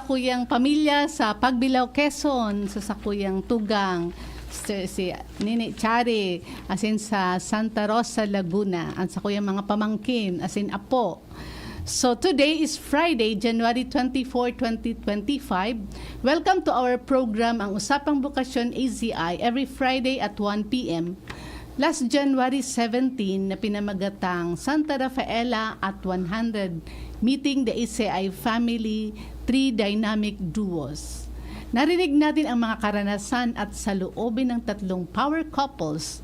sakuyang pamilya sa Pagbilao, Quezon, sa sakuyang Tugang, si Nini Chari, asin sa Santa Rosa, Laguna, at sakuyang mga pamangkin, asin Apo. So today is Friday, January 24, 2025. Welcome to our program, ang Usapang Bukasyon AZI, every Friday at 1 p.m. Last January 17, na pinamagatang Santa Rafaela at 100, meeting the ACI family, 3 dynamic duos. Narinig natin ang mga karanasan at saloobin ng 3 power couples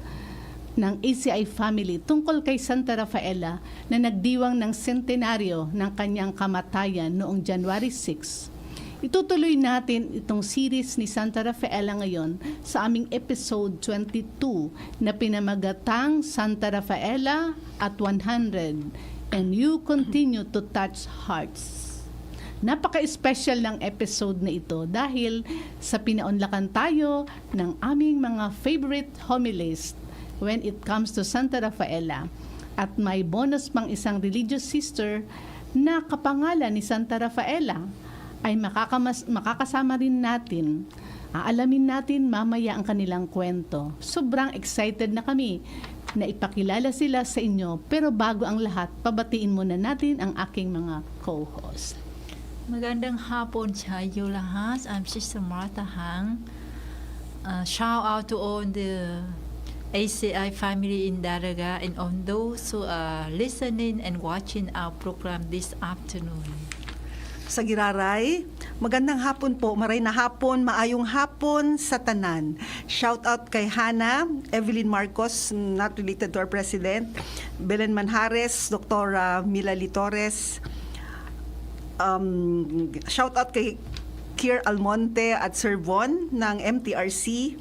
ng ACI family tungkol kay Santa Rafaela na nagdiwang ng sentenaryo ng kanyang kamatayan noong January 6. Itutuloy natin itong series ni Santa Rafaela ngayon sa aming episode 22 na pinamagatang Santa Rafaela at 100, and you continue to touch hearts. Napaka-special ng episode na ito dahil sa pinaunlakan tayo ng aming mga favorite homilies when it comes to Santa Rafaela, at may bonus pang isang religious sister na kapangalan ni Santa Rafaela ay makakasama rin natin. Aalamin natin mamaya ang kanilang kwento. Sobrang excited na kami na ipakilala sila sa inyo, pero bago ang lahat, pabatiin muna natin ang aking mga co-host. Magandang hapon sa iyo lahat. I'm Sister Martha Hang. Shout out to all the ACI family in Daraga and on those who are listening and watching our program this afternoon. Sa Giraray, magandang hapon po, maray na hapon, maayong hapon sa tanan. Shout out kay Hannah, Evelyn Marcos, not related to our president, Belen Manjares, Dr. Milali Torres. Shout out kay Kier Almonte at Sir Von ng MTRC.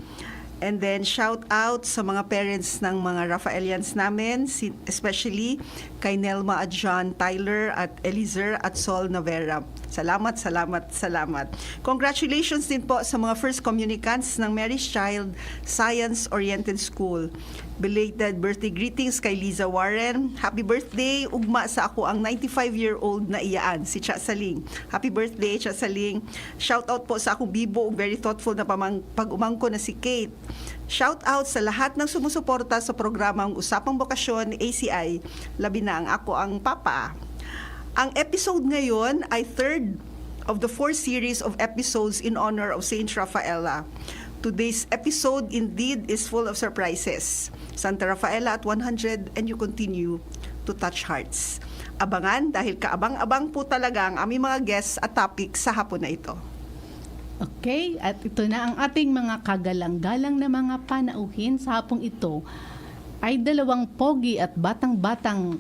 And then shout out sa mga parents ng mga Rafaelians namin, especially kay Nelma at John Tyler at Eliezer at Sol Navera. Salamat, salamat, salamat. Congratulations din po sa mga first communicants ng Mary's Child Science Oriented School. Belated birthday greetings kay Liza Warren. Happy birthday, ugma sa ako ang 95-year-old na iyaan, si Cha Saling. Happy birthday, Cha Saling. Shout out po sa akong bibo, very thoughtful na pag-umangko na si Kate. Shout out sa lahat ng sumusuporta sa programang Usapang Bukasyon ACI, labi na ang ako ang papa. Ang episode ngayon ay third of the 4 series of episodes in honor of Saint Rafaela. Today's episode indeed is full of surprises. Santa Rafaela at 100, and you continue to touch hearts. Abangan dahil kaabang-abang po talaga ang aming mga guests at topic sa hapon na ito. Okay, at ito na ang ating mga kagalang-galang na mga panauhin sa hapong ito ay 2 pogi at batang-batang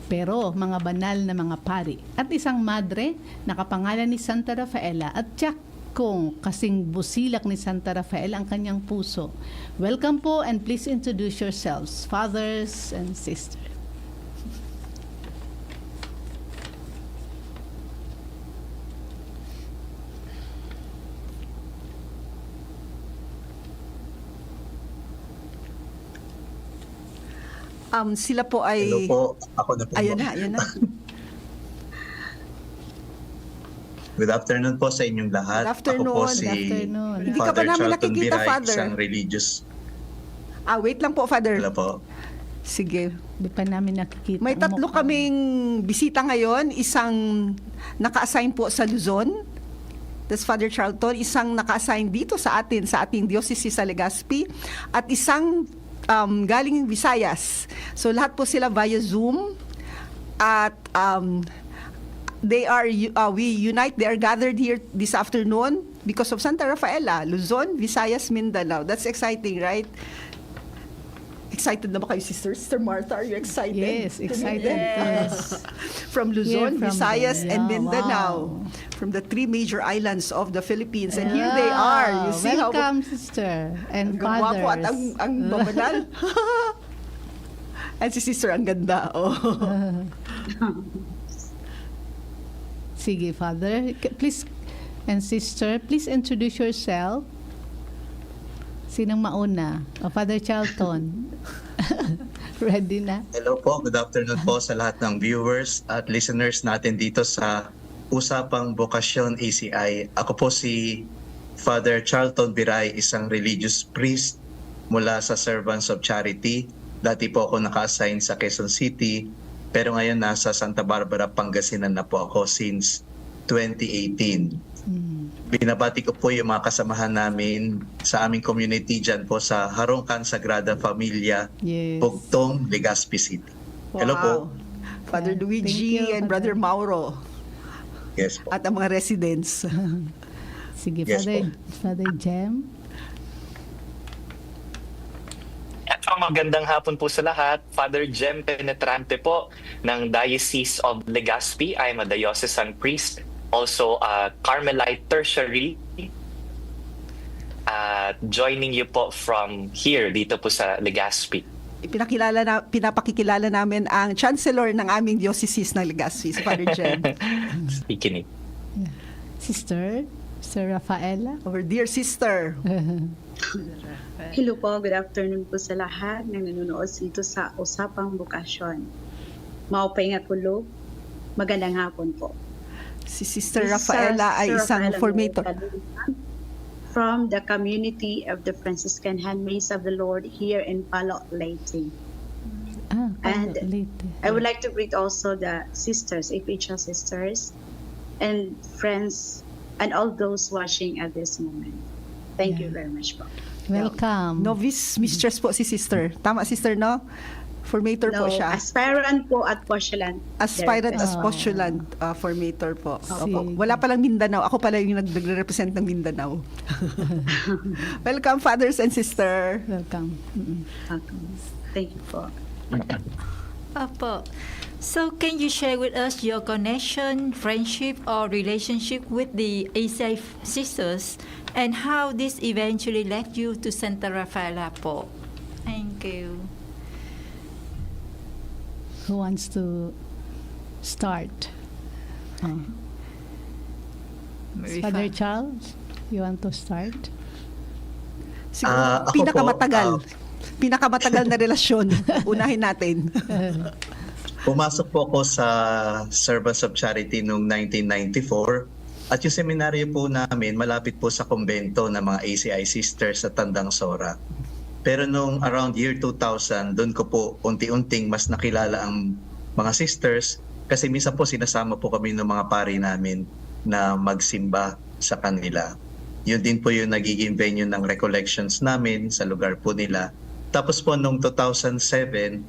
pero mga banal na mga pari at isang madre na kapangalan ni Santa Rafaela at tiyak kung kasing busilak ni Santa Rafaela ang kanyang puso. Welcome po, and please introduce yourselves, fathers and sisters. Sila po ay... Hello po, ako na po. Ayan na. Good afternoon po sa inyong lahat. Good afternoon, Ako po si good afternoon. Hindi ka pa namin Charlton nakikita, Biray, Father. isang religious. Wait lang po, Father. Hello po. Sige. Di pa namin nakikita. May ang 3 mukha. kaming bisita ngayon. Isang naka-assign po sa Luzon. That's Father Charlton. Isang naka-assign dito sa ating diocese sa Legazpi. At isang galing Visayas. So lahat po sila via Zoom. At we unite. They are gathered here this afternoon because of Santa Rafaela, Luzon, Visayas, Mindanao. That's exciting, right? Excited na ba kayo, Sister Martha? Are you excited? Yes, excited. Yes. From Luzon, Here from Visayas, and Wow. Mindanao. From the 3 major islands of the Philippines. And here they are. You see welcome, sister and ang gwapo fathers. at ang babanal. At si Sister ang ganda. Oh. Sige, Father. Please, and sister, please introduce yourself. Sinong mauna? Father Charlton. Ready na? Hello po, good afternoon po sa lahat ng viewers at listeners natin dito sa Usapang Bokasyon ACI. Ako po si Father Charlton Biray, isang religious priest mula sa Servants of Charity. Dati po ako naka-assign sa Quezon City, pero ngayon nasa Santa Barbara, Pangasinan na po ako since 2018. Binabati ko po yung mga kasamahan namin sa aming community dyan po sa Harongkan Sagrada Familia, Yes. Bugtong, Legazpi City. Hello po. Father Yeah, Luigi thank you, and Brother Father. Mauro Yes po. at ang mga residents. Sige, Yes, Father Jem. At magandang hapon po sa lahat. Father Jem Penetrante po ng Diocese of Legazpi. I'm a diocesan priest, also a Carmelite tertiary. Joining you po from here, dito po sa Legazpi. Pinapakikilala namin ang Chancellor ng aming diocese ng Legazpi, si Father Jem. Speaking it. Sister Rafaela. Our dear sister. Hello po, good afternoon po sa lahat ng nanonood dito sa Usapang Bokasyon. Maupay nga tulog, magandang hapon po. Si Sister Rafaela ay isang Rafaela formator. from the community of the Franciscan Handmaids of the Lord here in Palo Leyte. And I would like to greet also the sisters, APHL sisters, and friends, and all those watching at this moment. Thank you very much po. Welcome. Novice mistress po si Sister. Tama, Sister, no? Formator po siya. Aspirant po at postulant. Aspirant as Ah. postulant formator po. Opo. Sige. Wala palang Mindanao. Ako pala yung nagre-represent ng Mindanao. Welcome, fathers and sister. Welcome. Thank you po. Apo. So can you share with us your connection, friendship, or relationship with the ACI sisters and how this eventually led you to Santa Rafaela po? Thank you. Who wants to start? Very Father fun. Charles, you want to start? Siguro, Ako po, pinakamatagal. Pinakamatagal na relasyon. Unahin natin. Pumasok po ako sa Servants of Charity noong 1994 at yung seminaryo po namin malapit po sa kumbento ng mga ACI sisters sa Tandang Sora. Pero nung around year 2000, doon ko po unti-unting mas nakilala ang mga sisters kasi minsan po sinasama po kami ng mga pari namin na magsimba sa kanila. Yun din po yung nagiging venue ng recollections namin sa lugar po nila. Tapos po nung 2007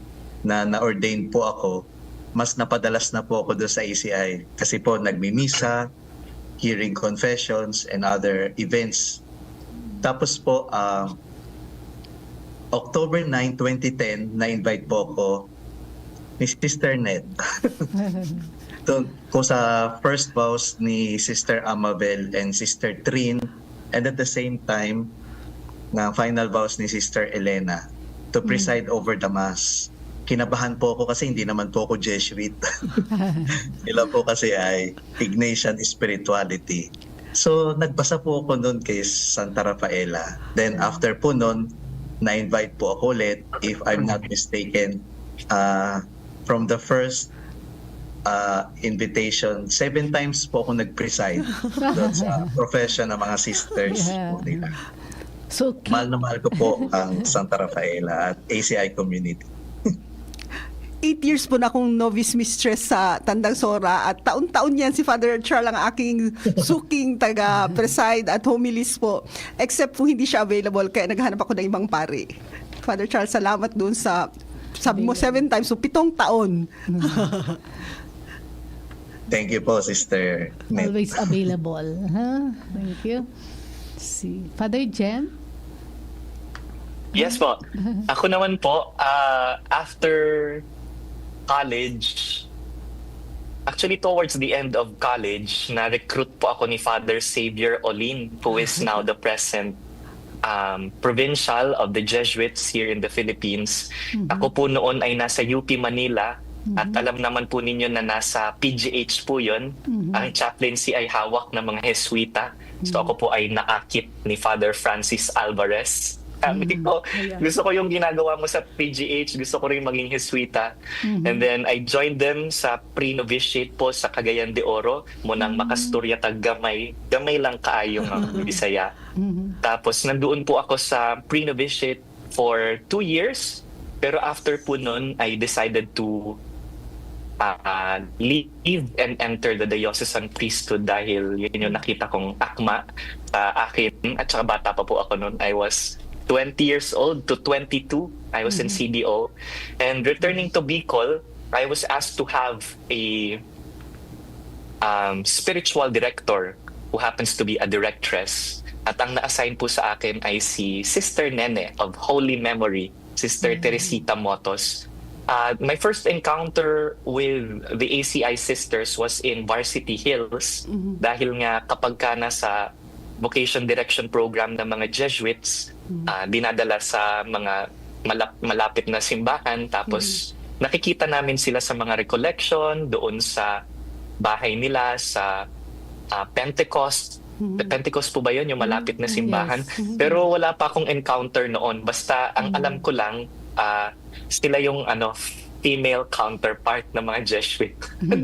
na-ordain po ako, mas napadalas na po ako doon sa ACI kasi po nagmimisa, hearing confessions and other events. Tapos po October 9, 2010, na-invite po ako ni Sister Ned. Doon ko sa first vows ni Sister Amabel and Sister Trin, and at the same time, na final vows ni Sister Elena to preside over the Mass. Kinabahan po ako kasi hindi naman po ako Jesuit. Sila po kasi ay Ignatian Spirituality. So, nagbasa po ako noon kay Santa Rafaela. Then after po noon, na-invite po ako ulit, if I'm not mistaken, from the first invitation, 7 times po ako nag-preside doon sa profession ng mga sisters po nila. So, Mahal na mahal ko po ang Santa Rafaela at ACI community. 8 years po na akong novice mistress sa Tandang Sora at taon-taon yan si Father Charles ang aking suking taga-preside at homilies po. Except kung hindi siya available kaya naghanap ako ng ibang pari. Father Charles, salamat doon sa sabi mo 7 times, so 7 taon. Thank you po, Sister Ned. always available. Huh? Thank you. Si Father Jem? Yes po. Ako naman po, after college, actually towards the end of college, na-recruit po ako ni Father Xavier Olin, who is now the present provincial of the Jesuits here in the Philippines. Ako po noon ay nasa UP Manila at alam naman po ninyo na nasa PGH po yun. Ang chaplaincy ay hawak ng mga Jesuita. So ako po ay naakit ni Father Francis Alvarez. Sabi ko, gusto ko yung ginagawa mo sa PGH, gusto ko rin maging Jesuita. And then I joined them sa pre-novitiate po sa Cagayan de Oro, munang makasturya tag gamay lang kaayong ang Bisaya. Tapos nandoon po ako sa pre-novitiate for 2 years, pero after po nun, I decided to leave and enter the diocesan priesthood dahil yun yung nakita kong akma sa akin. At saka bata pa po ako noon. I was 20 years old to 22. I was in CDO. And returning to Bicol, I was asked to have a spiritual director who happens to be a directress. At ang na-assign po sa akin ay si Sister Nene of Holy Memory, Sister Teresita Motos. My first encounter with the ACI sisters was in Varsity Hills dahil nga kapag ka nasa vocation direction program ng mga Jesuits, dinadala sa mga malapit na simbahan, tapos nakikita namin sila sa mga recollection doon sa bahay nila sa Pentecost. Pentecost po ba yun, yung malapit na simbahan? Pero wala pa akong encounter noon. Basta ang alam ko lang, sila yung female counterpart ng mga Jesuit.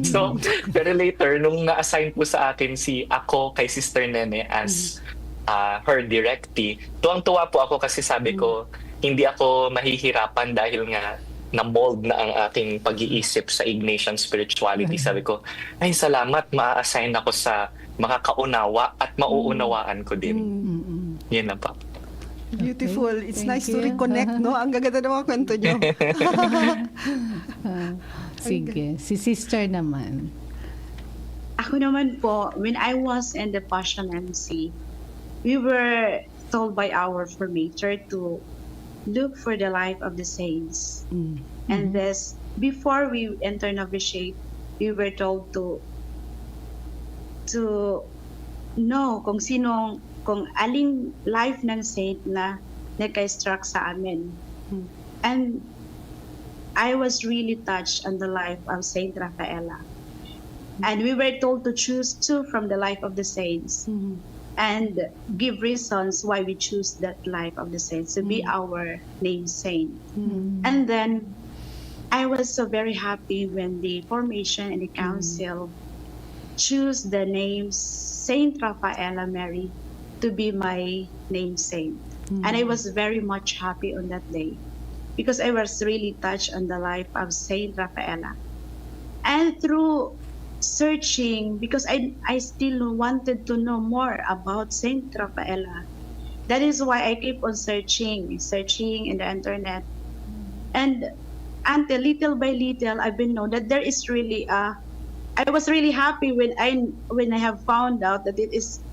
So, pero later, nung na-assign po sa akin ako kay Sister Nene as her directee, tuwang-tuwa po ako kasi sabi ko, hindi ako mahihirapan dahil nga na-mold na ang aking pag-iisip sa Ignatian spirituality. Sabi ko, ay salamat, ma-assign ako sa makakaunawa at mauunawaan ko din. Yan na pa. Beautiful. It's Thank nice to you. reconnect, no? Ang gaganda ng mga kwento nyo. Sige, si sister naman. Ako naman po, when I was in the Passion MC, we were told by our formator to look for the life of the saints. And this, before we enter novitiate, we were told to know kung aling life ng saint na nagka-struck sa amin. And I was really touched on the life of Saint Rafaela. And we were told to choose 2 from the life of the saints and give reasons why we choose that life of the saints to be our name saint. And then I was so very happy when the formation and the council choose the name Saint Rafaela Mary to be my name saint. And I was very much happy on that day because I was really touched on the life of Saint Rafaela. And through searching, because I still wanted to know more about Saint Rafaela, that is why I keep on searching in the internet. And until little by little, I've been known that there is really I was really happy when I have found out that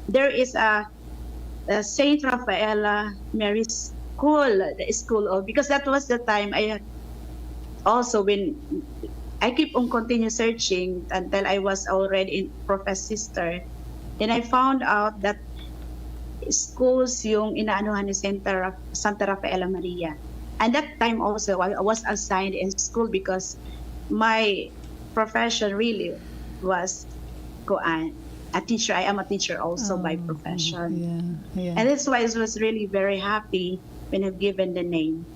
there is a Saint Rafaela Mary school, because that was the time I also when I keep on continue searching until I was already in Professor Sister, and I found out that schools yung inaanuhan ni Santa Rafaela Maria. And that time also I was assigned in school because my profession really was a teacher. I am a teacher also by profession. Yeah. And that's why I was really very happy when I've given the name.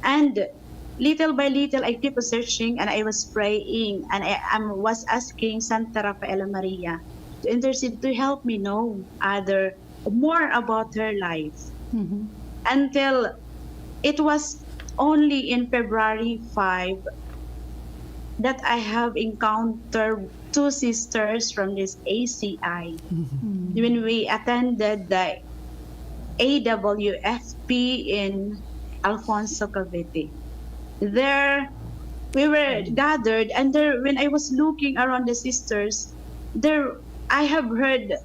And little by little, I keep searching and I was praying and I was asking Santa Rafaela Maria to intercede to help me know more about her life. Until it was only in February 5 that I have encountered 2 sisters from this ACI when we attended the AWFP in Alfonso Cavite. There we were gathered, and there when I was looking around the sisters, I have heard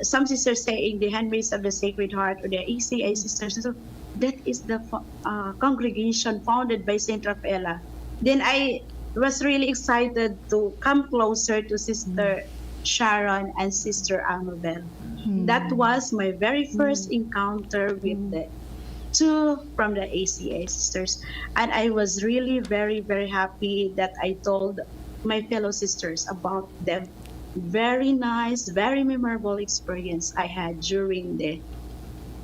some sisters saying the Handmaids of the Sacred Heart or the ACI sisters. So that is the congregation founded by Saint Rafaela. Then I was really excited to come closer to Sister Sharon and Sister Amabel. That was my very first encounter with the 2 from the ACA sisters. And I was really very, very happy that I told my fellow sisters about the very nice, very memorable experience I had during the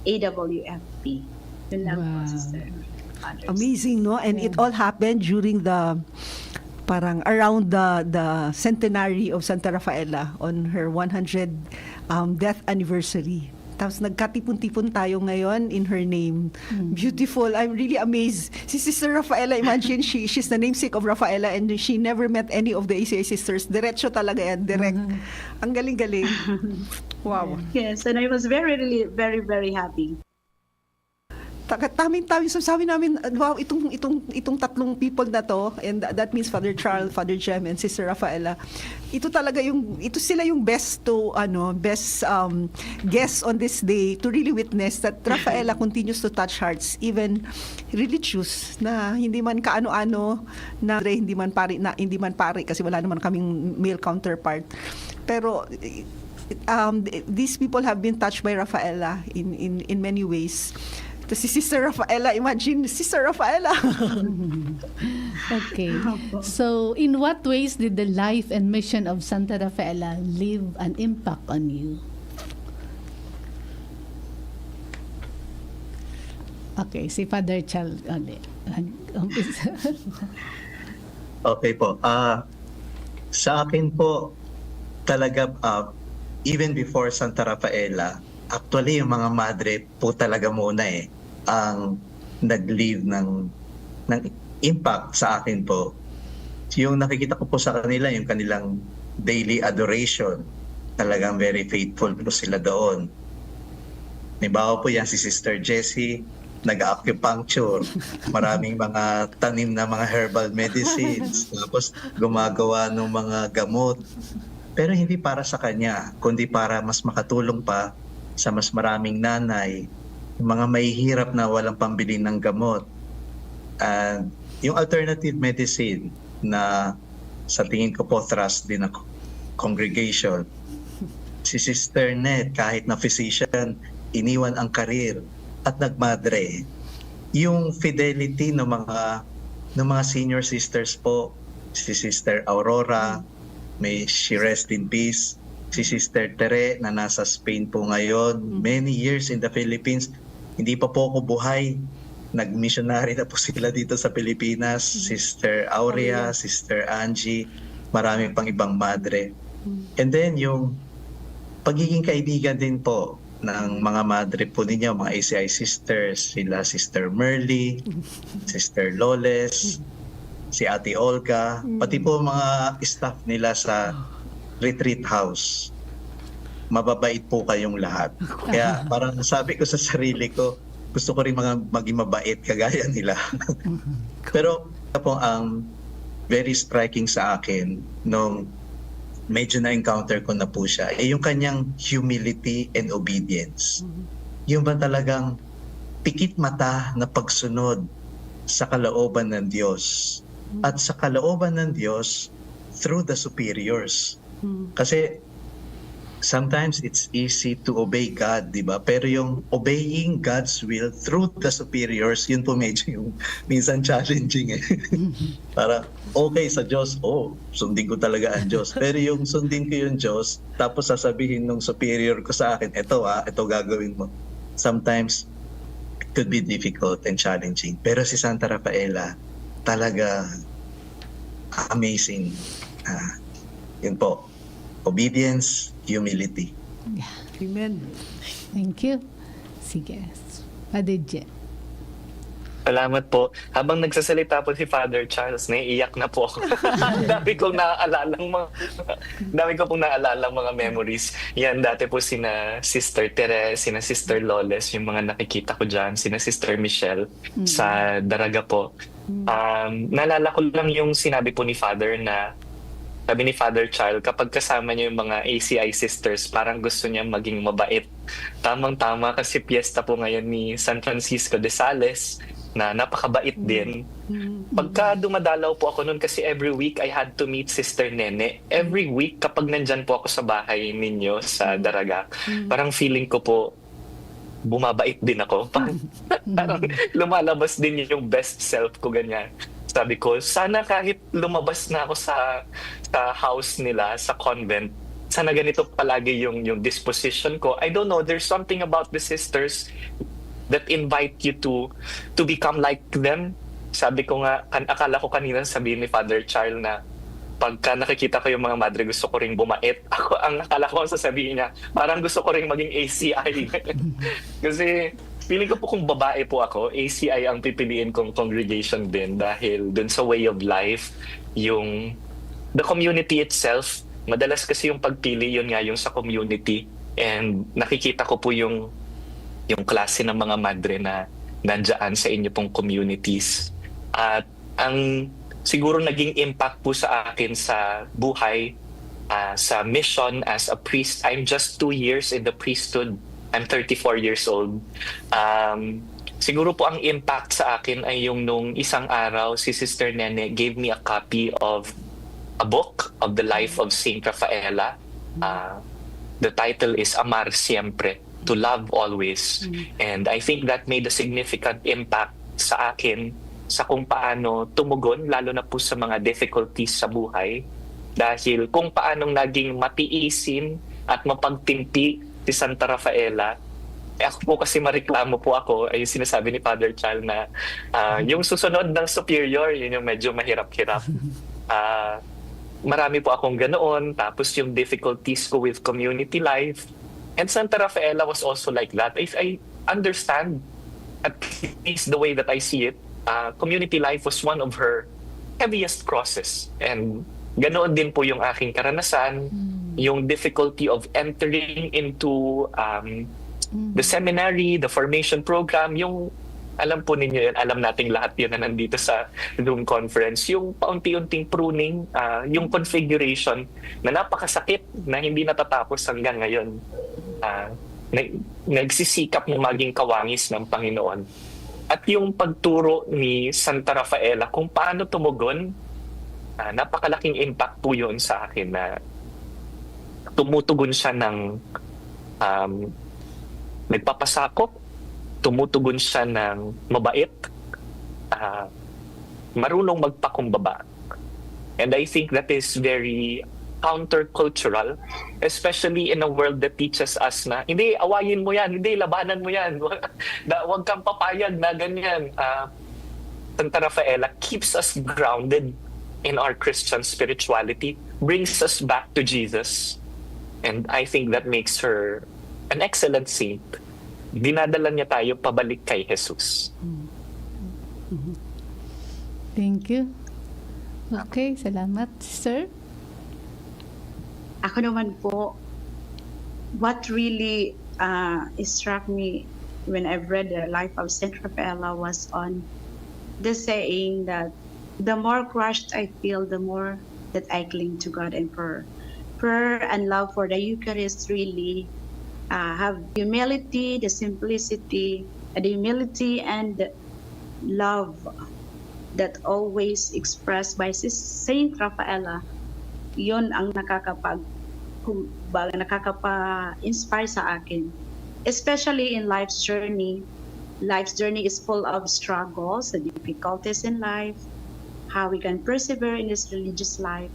AWFP. Yun lang po, Wow. Sister. Others. Amazing, no? And it all happened during the parang around the centenary of Santa Rafaela on her 100 death anniversary. Tapos nagkatipon-tipon tayo ngayon in her name. Beautiful. I'm really amazed. Si Sister Rafaela, imagine she's the namesake of Rafaela and she never met any of the ACI sisters. Diretso talaga yan, direct. Ang galing-galing. Wow. Yes, and I was really, very, very happy. Taming-taming sabi namin, wow, itong tatlong people na to, and that means Father Charles, Father Jem, and Sister Rafaela. Ito sila yung best guests on this day to really witness that Rafaela continues to touch hearts, even religious, na hindi man kaano-ano, na hindi man pare kasi wala naman kaming male counterpart. Pero these people have been touched by Rafaela in many ways. Si Sister Rafaela, imagine, Sister Rafaela. Okay. So, in what ways did the life and mission of Santa Rafaela leave an impact on you? Okay, si Father Charles ulit. Okay po. Sa akin po, talaga, even before Santa Rafaela, actually yung mga madre po talaga muna ang nag-leave ng impact sa akin po. Yung nakikita ko po sa kanila, yung kanilang daily adoration, talagang very faithful po sila doon. Halimbawa po yan si Sister Jessie, nag-acupuncture, maraming mga tanim na mga herbal medicines, tapos gumagawa ng mga gamot. Pero hindi para sa kanya, kundi para mas makatulong pa sa mas maraming nanay, mga mahihirap na walang pambili ng gamot. And yung alternative medicine na sa tingin ko po trust din ako, congregation. Si Sister Net, kahit na physician, iniwan ang karir at nagmadre. Yung fidelity ng mga senior sisters po, si Sister Aurora, may she rest in peace. Si Sister Tere na nasa Spain po ngayon, many years in the Philippines, hindi pa po ako buhay. Nag-missionary na po sila dito sa Pilipinas. Sister Aurea, Sister Angie, marami pang ibang madre. And then yung pagiging kaibigan din po ng mga madre po ninyo, mga ACI sisters, sila Sister Merly, Sister Loles, si Ate Olga, pati po mga staff nila sa retreat house. Mababait po kayong lahat. Kaya parang sabi ko sa sarili ko, gusto ko rin maging mabait kagaya nila. Pero po ang very striking sa akin nung medyo na-encounter ko na po siya, yung kanyang humility and obedience. Yung ba talagang pikit mata na pagsunod sa kalooban ng Diyos. At sa kalooban ng Diyos through the superiors. Kasi sometimes it's easy to obey God, di ba? Pero yung obeying God's will through the superiors, yun po medyo yung minsan challenging Para okay sa Diyos, sundin ko talaga ang Diyos. Pero yung sundin ko yung Diyos, tapos sasabihin ng superior ko sa akin, ito gagawin mo. Sometimes it could be difficult and challenging. Pero si Santa Rafaela, talaga amazing. Yun po. Obedience, humility. Amen. Thank you. Sige. Father Jem. Salamat po. Habang nagsasalita po si Father Charles, naiiyak na po ako. Ang dami kong naaalala mga memories. Yan, dati po sina Sister Tere, sina Sister Loles, yung mga nakikita ko dyan, sina Sister Michelle sa Daraga po. Naalala ko lang yung sinabi po ni Father na sabi ni Father Charles, kapag kasama niyo yung mga ACI sisters, parang gusto niya maging mabait. Tamang-tama kasi piyesta po ngayon ni San Francisco de Sales na napakabait din. Pagka dumadalaw po ako noon kasi every week I had to meet Sister Nene. Every week kapag nandyan po ako sa bahay ninyo sa Daraga, parang feeling ko po bumabait din ako. Parang lumalabas din yung best self ko ganyan. Sabi ko, sana kahit lumabas na ako sa house nila, sa convent, sana ganito palagi yung disposition ko. I don't know, there's something about the sisters that invite you to become like them. Sabi ko nga, akala ko kanina sabihin ni Father Charles na pagka nakikita ko yung mga madre, gusto ko ring bumait. Ako, ang nakala ko sasabihin niya, parang gusto ko ring maging ACI. Kasi feeling ko po kung babae po ako, ACI ang pipiliin kong congregation din dahil dun sa way of life, the community itself, madalas kasi yung pagpili yun nga yung sa community, and nakikita ko po yung klase ng mga madre na nandiyan sa inyo pong communities. At ang siguro naging impact po sa akin sa buhay, sa mission as a priest, I'm just 2 years in the priesthood. I'm 34 years old. Siguro po ang impact sa akin ay yung nung isang araw, si Sister Nene gave me a copy of a book of the life of Saint Rafaela. The title is Amar Siempre, to love always. And I think that made a significant impact sa akin sa kung paano tumugon, lalo na po sa mga difficulties sa buhay. Dahil kung paanong naging matiisin at mapagtimpi si Santa Rafaela, ako po kasi mareklamo po ako, ay yung sinasabi ni Father Charles na yung susunod ng superior, yun yung medyo mahirap-hirap. Marami po akong ganoon, tapos yung difficulties ko with community life. And Santa Rafaela was also like that. If I understand, at least the way that I see it, community life was one of her heaviest crosses. And ganoon din po yung aking karanasan, yung difficulty of entering into the seminary, the formation program, yung alam po ninyo yan, alam nating lahat yun na nandito sa Zoom conference, yung paunti-unting pruning, yung configuration na napakasakit na hindi natatapos hanggang ngayon. Nagsisikap na maging kawangis ng Panginoon. At yung pagturo ni Santa Rafaela kung paano tumugon, napakalaking impact po yun sa akin na tumutugon siya ng nagpapasakop, tumutugon siya ng mabait, marunong magpakumbaba. And I think that is very countercultural, especially in a world that teaches us na, hindi, awayin mo yan, hindi, labanan mo yan, huwag kang papayag na ganyan. Santa Rafaela keeps us grounded in our Christian spirituality, brings us back to Jesus. And I think that makes her an excellent saint. Dinadala niya tayo pabalik kay Jesus. Thank you. Okay, salamat, Sir. Ako naman po, what really struck me when I've read the life of Saint Rafaela was on the saying that the more crushed I feel, the more that I cling to God and prayer. Prayer and love for the Eucharist really have humility, the simplicity, the humility and the love that always expressed by Saint Rafaela. Yun ang nakakapa-inspire sa akin. Especially in life's journey. Life's journey is full of struggles, the difficulties in life, how we can persevere in this religious life.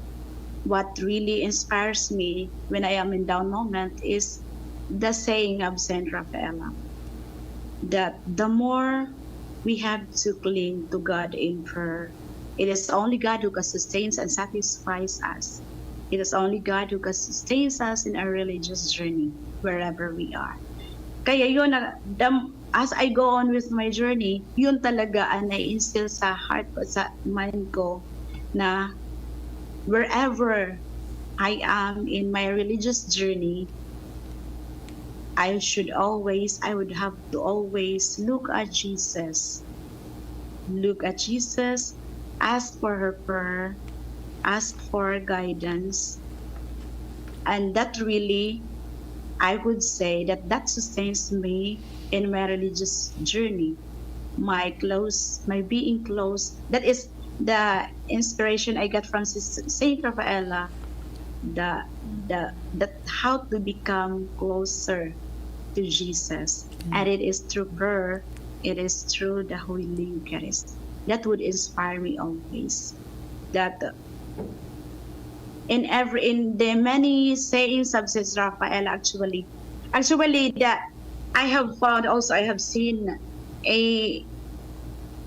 What really inspires me when I am in down moment is the saying of Saint Rafaela, that the more we have to cling to God in prayer, it is only God who can sustain and satisfies us. It is only God who can sustain us in our religious journey, wherever we are. Kaya yun, as I go on with my journey, yun talaga ang nai-instill sa heart ko, sa mind ko, na wherever I am in my religious journey, I would have to always look at Jesus. Look at Jesus, ask for her prayer, ask for guidance. And that really, I would say that sustains me in my religious journey. My being close. That is the inspiration I get from Saint Rafaela. That how to become closer to Jesus. And it is through prayer, it is through the Holy Eucharist. That would inspire me always. That in the many sayings of Sister Rafael actually that I have found also, I have seen in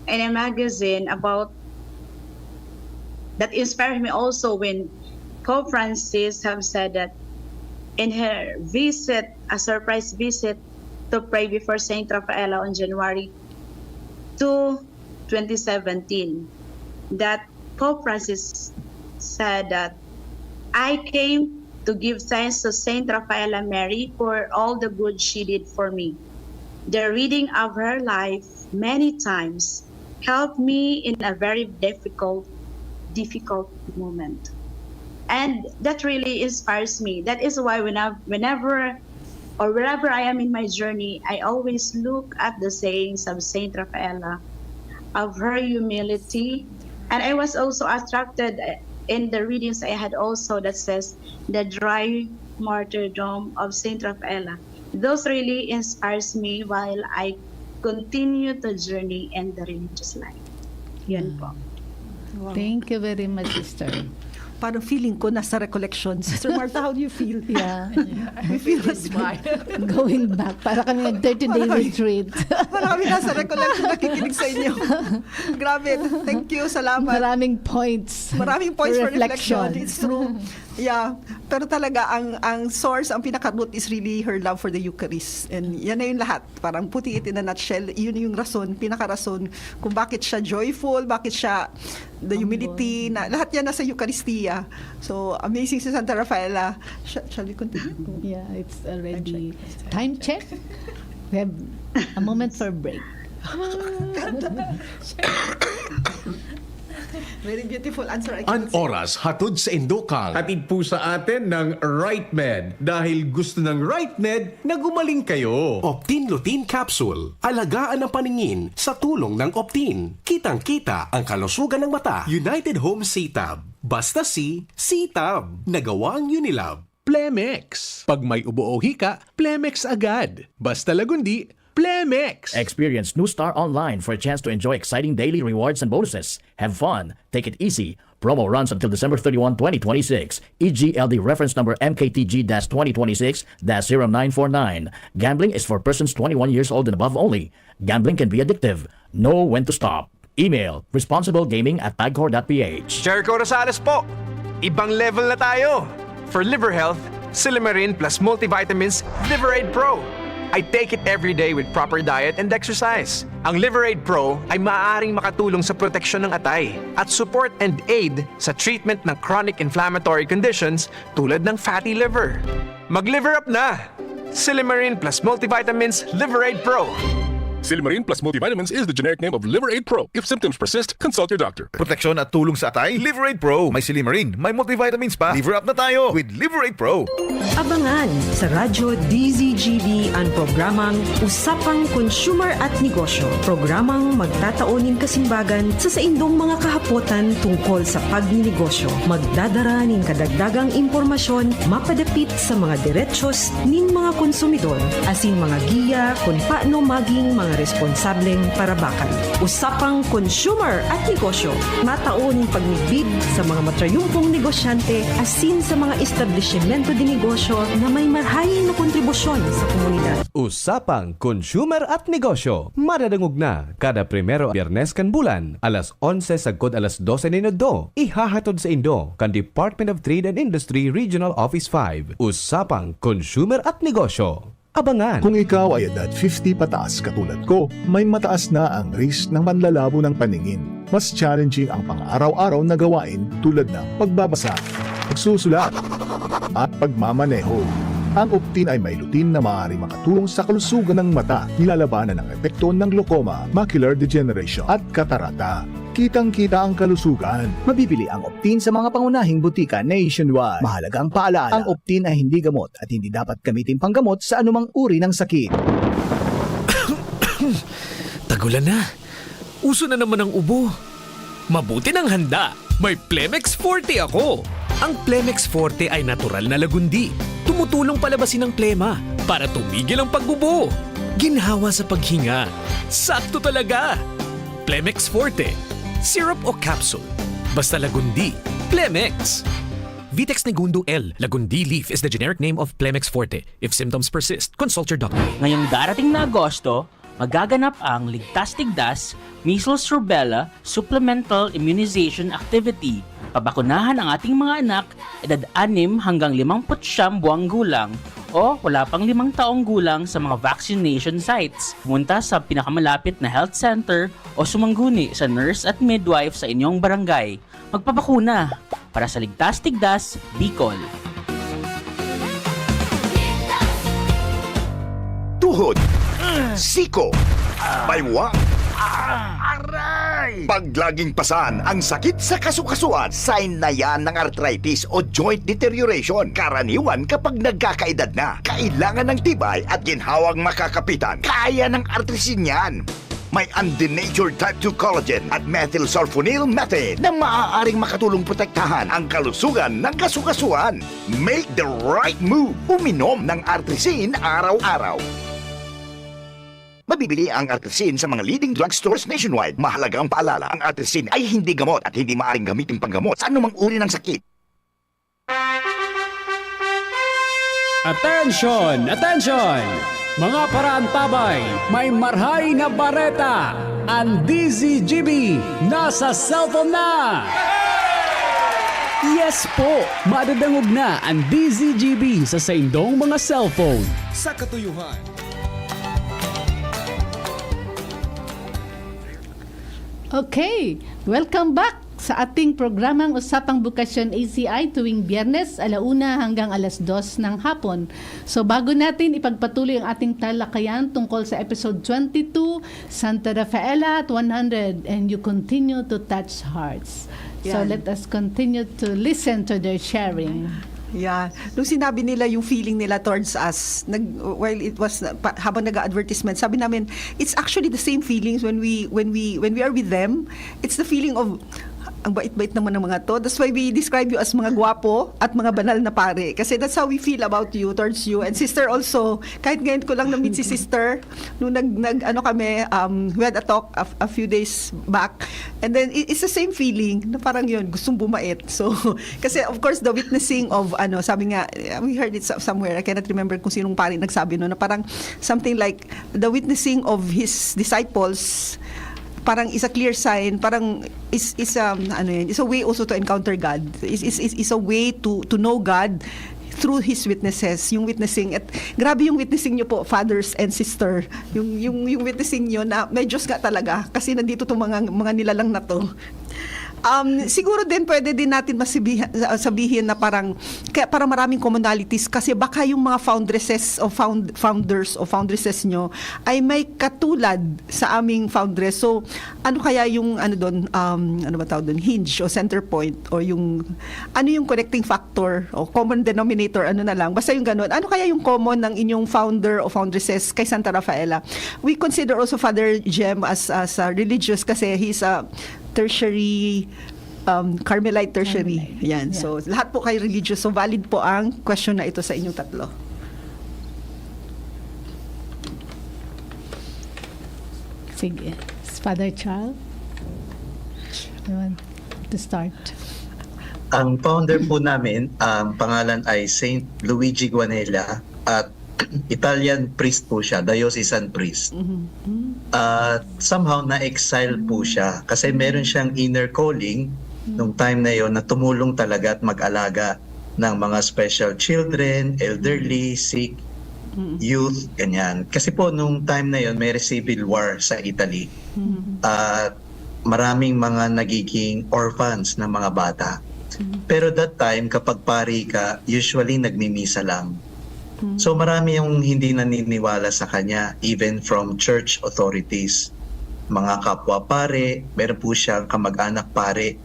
a magazine about that inspired me also when Pope Francis have said that in her visit, a surprise visit to pray before Saint Rafaela on January 2, 2017, that Pope Francis said that I came to give thanks to Saint Rafaela Mary for all the good she did for me. The reading of her life many times helped me in a very difficult moment. And that really inspires me. That is why whenever or wherever I am in my journey, I always look at the sayings of Saint Rafaela, of her humility. And I was also attracted in the readings I had also that says the dry martyrdom of Saint Rafaela. Those really inspires me while I continue to journey in the religious life. Yan po. Thank you very much, sister. Parang feeling ko nasa recollection. Sister Martha, how do you feel? Yeah. We feel Going back. Para kami nag-30-day retreat. marami nasa recollection nakikinig sa inyo. Grabe. Thank you. Salamat. Maraming points. Maraming points for reflection. reflection. It's true. Yeah. Pero talaga, ang source, ang pinaka-root is really her love for the Eucharist. And yan na yung lahat. Parang putting it in a nutshell. Yun yung rason, pinaka-rason kung bakit siya joyful, bakit siya the humility, na lahat yan nasa Eucharistia. So, amazing si Santa Rafaela. Shall we continue? Yeah, it's already time check. We have a moment for break. Very beautiful answer. I An cannot say. oras hatod sa Indokang. Hatid po sa atin ng RightMed dahil gusto ng RightMed na gumaling kayo. Optin Lutein Capsule. Alagaan ang paningin sa tulong ng Optin. Kitang-kita ang kalusugan ng mata. United Home C-Tab. Basta C-Tab. Nagawang Unilab. Plemex. Pag may ubo o hika, Plemex agad. Basta lagundi, Plemex. Experience New Star Online for a chance to enjoy exciting daily rewards and bonuses. Have fun. Take it easy. Promo runs until December 31, 2026. EGLD reference number MKTG-2026-0949. Gambling is for persons 21 years old and above only. Gambling can be addictive. Know when to stop. Email responsiblegaming@pagcor.ph. Jericho Rosales po. Ibang level na tayo. For liver health, Silimarin plus multivitamins Liverade Pro. I take it every day with proper diet and exercise. Ang Liverade Pro ay maaaring makatulong sa proteksyon ng atay at support and aid sa treatment ng chronic inflammatory conditions tulad ng fatty liver. Mag-liver up na! Silimarin plus multivitamins Liverade Pro. Silimarin plus multivitamins is the generic name of Liverade Pro. If symptoms persist, consult your doctor. Proteksyon at tulong sa atay, Liverade Pro. May Silimarin, may multivitamins pa. Liver up na tayo with Liverade Pro. Abangan sa Radyo DZGB ang programang Usapang Consumer at Negosyo. Programang magtataunin kasimbagan sa saindong mga kahapotan tungkol sa pagninegosyo. Magdadara ning kadagdagang impormasyon mapadapit sa mga diretsyon nin mga konsumidor asin mga giya kung paano maging mga responsableng parabakan. Usapang Consumer at Negosyo. Mataon pagnigbid sa mga matrayumpong negosyante asin sa mga establishmento de negosyo na may marhayin na kontribusyon sa komunidad. Usapang Consumer at Negosyo. Madadangog na kada primero Biyernes kan bulan, alas 11 sagkod alas 12 minuto. Ihahatod sa Indo kan Department of Trade and Industry Regional Office 5. Usapang Consumer at Negosyo. Abangan. Kung ikaw ay edad 50 pataas katulad ko, may mataas na ang risk ng panlalabo ng paningin. Mas challenging ang pang-araw-araw na gawain tulad ng pagbabasa, pagsusulat, at pagmamaneho. Ang Optin ay may lutein na maaaring makatulong sa kalusugan ng mata, nilalabanan ng epekto ng glaucoma, macular degeneration at katarata. Kitang-kita ang kalusugan. Mabibili ang Optin sa mga pangunahing butika nationwide. Mahalaga ang paalala. Ang Optin ay hindi gamot at hindi dapat gamitin panggamot sa anumang uri ng sakit. Tagulan na. Uso na naman ang ubo. Mabuti ng handa. May Plemex Forte ako. Ang Plemex Forte ay natural na lagundi. Tumutulong palabasin ang plema para tumigil ang pagbubo. Ginhawa sa paghinga. Sakto talaga. Plemex Forte. Syrup o capsule. Basta lagundi. Plemex. Vitex Negundo L. Lagundi leaf is the generic name of Plemex Forte. If symptoms persist, consult your doctor. Ngayong darating na Agosto, magaganap ang Ligtas Tigdas Measles Rubella Supplemental Immunization Activity. Pabakunahan ang ating mga anak edad 6 hanggang 59 buwang gulang o wala pang 5 taong gulang sa mga vaccination sites. Pumunta sa pinakamalapit na health center o sumangguni sa nurse at midwife sa inyong barangay. Magpabakuna para sa Ligtas Tigdas, Bicol. Tuhod, siko, baywa, aray! Pag laging pasan ang sakit sa kasukasuan, sign na yan ng arthritis o joint deterioration. Karaniwan kapag nagkakaedad na, kailangan ng tibay at ginhawang makakapitan. Kaya ng artrisin yan. May undenatured type 2 collagen at methylsulfonyl methane na maaaring makatulong protektahan ang kalusugan ng kasukasuan. Make the right move. Uminom ng artrisin araw-araw. Mabibili ang artrisin sa mga leading drugstores nationwide. Mahalagang paalala, ang artrisin ay hindi gamot at hindi maaaring gamitin panggamot sa anumang uri ng sakit. Attention! Attention! Mga paraantabay, may marhay na bareta! Ang DZGB nasa cellphone na! Yes po! Madadangog na ang DZGB sa saindong mga cellphone. Sa katuyuhan, Okay, welcome back sa ating programang Usapang Bukasyon ACI tuwing Biyernes, 1:00 hanggang 2:00 ng hapon. So bago natin ipagpatuloy ang ating talakayan tungkol sa episode 22, Santa Rafaela at 100, and you continue to touch hearts. So Yan. let us continue to listen to their sharing. Yeah. Nung sinabi nila yung feeling nila towards us, while it was habang nag-advertisement, sabi namin, it's actually the same feelings when we are with them. It's the feeling of ang bait-bait naman ng mga to. That's why we describe you as mga gwapo at mga banal na pare. Kasi that's how we feel about you, towards you. And sister also, kahit ngayon ko lang na-meet si sister, nung kami, we had a talk a few days back. And then, it's the same feeling, na parang yun, gustong bumait. So, kasi of course, the witnessing of, sabi nga, we heard it somewhere, I cannot remember kung sinong pare nagsabi na parang something like, the witnessing of his disciples, parang is a clear sign, parang is a way also to encounter God. Is a way to know God through his witnesses, yung witnessing. At grabe yung witnessing nyo po, fathers and sister. Yung witnessing nyo na may Diyos nga talaga kasi nandito itong mga nilalang na to. Siguro din pwede din natin sabihin na parang maraming commonalities kasi baka yung mga foundresses o founders o foundresses nyo ay may katulad sa aming foundress. So ano kaya yung hinge o center point o yung connecting factor o common denominator, basta yung ganun. Ano kaya yung common ng inyong founder o foundresses kay Santa Rafaela? We consider also Father Jem as a religious kasi he's a tertiary Carmelite tertiary. Yan. Yeah. So lahat po kayo religious. So valid po ang question na ito sa inyong tatlo. Sige. Father Charles, you want to start? Ang founder po namin, pangalan ay Saint Luigi Guanella at Italian priest po siya, diocesan priest. Somehow na-exile po siya kasi meron siyang inner calling nung time na yon na tumulong talaga at mag-alaga ng mga special children, elderly, sick, youth, ganyan. Kasi po nung time na yon may civil war sa Italy. Maraming mga nagiging orphans ng mga bata. Pero that time, kapag pari ka, usually nagmimisa lang. So marami yung hindi naniniwala sa kanya, even from church authorities. Mga kapwa pare, meron po siyang kamag-anak pare,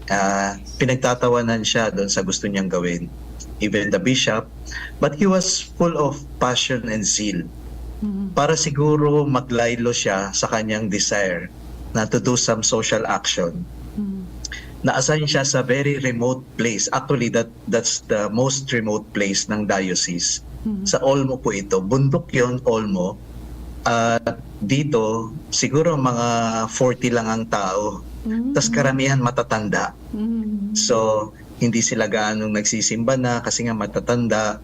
pinagtatawanan siya doon sa gusto niyang gawin. Even the bishop, but he was full of passion and zeal. Para siguro maglaylo siya sa kanyang desire na to do some social action. Na-assign siya sa very remote place. Actually, that's the most remote place ng diocese. Sa Olmo po ito. Bundok yon, Olmo. Dito, siguro mga 40 lang ang tao. Tapos karamihan matatanda. So, hindi sila gaanong nagsisimba na kasi nga matatanda.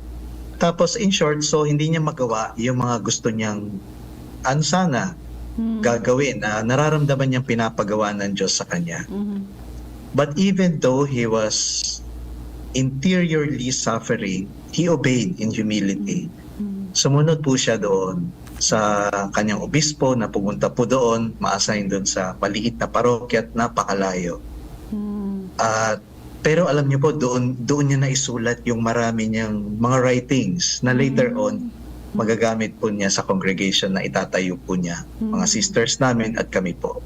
Tapos in short, so hindi niya magawa yung mga gusto niyang sana gagawin na nararamdaman niyang pinapagawa ng Diyos sa kanya. But even though he was interiorly suffering, he obeyed in humility. Sumunod po siya doon sa kanyang obispo na pumunta po doon, ma-assign doon sa maliit na parokya at napakalayo. Pero alam niyo po, doon niya naisulat yung marami niyang mga writings na later on magagamit po niya sa congregation na itatayo po niya, mga sisters namin at kami po.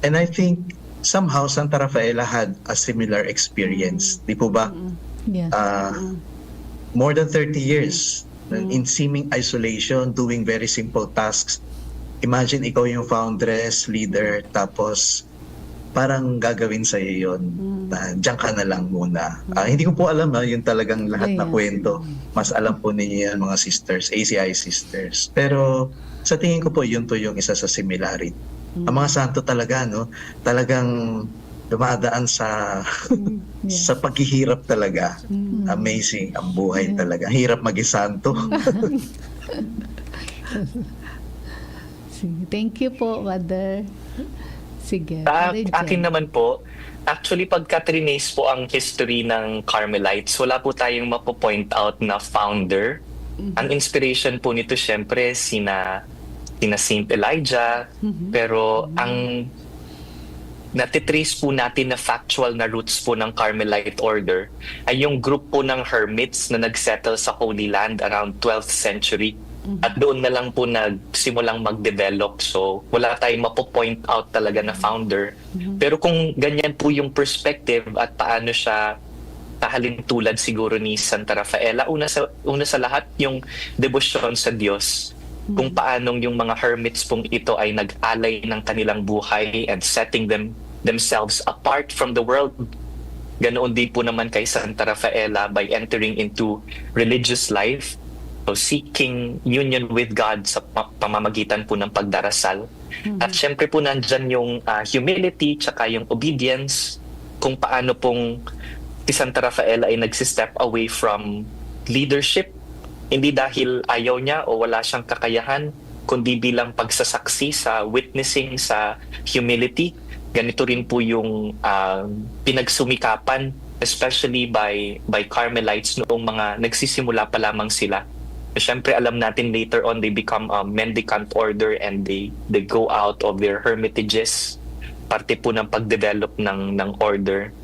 And I think somehow Santa Rafaela had a similar experience, di po ba? Yes. More than 30 years in seeming isolation, doing very simple tasks. Imagine ikaw yung foundress, leader, tapos parang gagawin sa iyo yun. Diyan ka na lang muna. Hindi ko po alam yung talagang lahat na kwento. Mas alam po ninyo yan mga sisters, ACI sisters. Pero sa tingin ko po yun po yung isa sa similarity. Ang mga santo talaga, no? Talagang dumadaan sa sa paghihirap talaga. Amazing ang buhay talaga. Hirap maging santo. Thank you po, Father. Sige. Sa Father akin Jen. naman po, actually pagka trinace po ang history ng Carmelites, wala po tayong mapo-point out na founder. Ang inspiration po nito syempre sina Saint Elijah, pero ang natitrace po natin na factual na roots po ng Carmelite order ay yung group po ng hermits na nagsettle sa Holy Land around 12th century. At doon na lang po nagsimulang mag-develop. So wala tayong mapo-point out talaga na founder. Pero kung ganyan po yung perspective at paano siya kahalin tulad siguro ni Santa Rafaela, una sa lahat yung debosyon sa Diyos. Kung paanong yung mga hermits pong ito ay nag-alay ng kanilang buhay and setting themselves apart from the world. Ganoon din po naman kay Santa Rafaela by entering into religious life. So seeking union with God sa pamamagitan po ng pagdarasal. At syempre po nandyan yung humility tsaka yung obedience, kung paano pong si Santa Rafaela ay nagsistep away from leadership. Hindi dahil ayaw niya o wala siyang kakayahan, kundi bilang pagsasaksi sa witnessing sa humility. Ganito rin po yung pinagsumikapan, especially by Carmelites noong mga nagsisimula pa lamang sila. Siyempre alam natin later on they become a mendicant order and they go out of their hermitages, parte po ng pagdevelop ng order.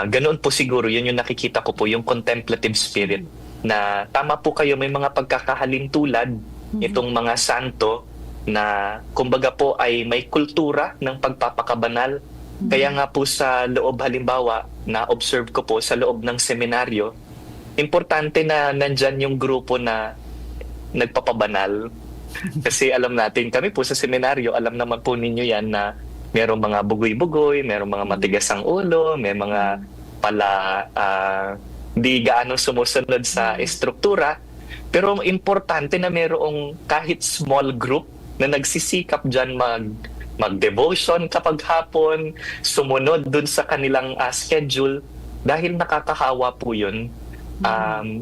Ganoon po siguro, yun yung nakikita ko po, yung contemplative spirit na tama po kayo, may mga pagkakahalin tulad itong mga santo na kumbaga po ay may kultura ng pagpapakabanal. Kaya nga po sa loob, halimbawa na observe ko po sa loob ng seminaryo, importante na nandyan yung grupo na nagpapabanal. Kasi alam natin, kami po sa seminaryo, alam naman po ninyo yan na merong mga bugoy-bugoy, merong mga matigas ang ulo, may mga pala di gaano sumusunod sa estruktura. Pero importante na merong kahit small group na nagsisikap dyan mag-devotion kapag hapon, sumunod dun sa kanilang schedule, dahil nakakahawa po yun.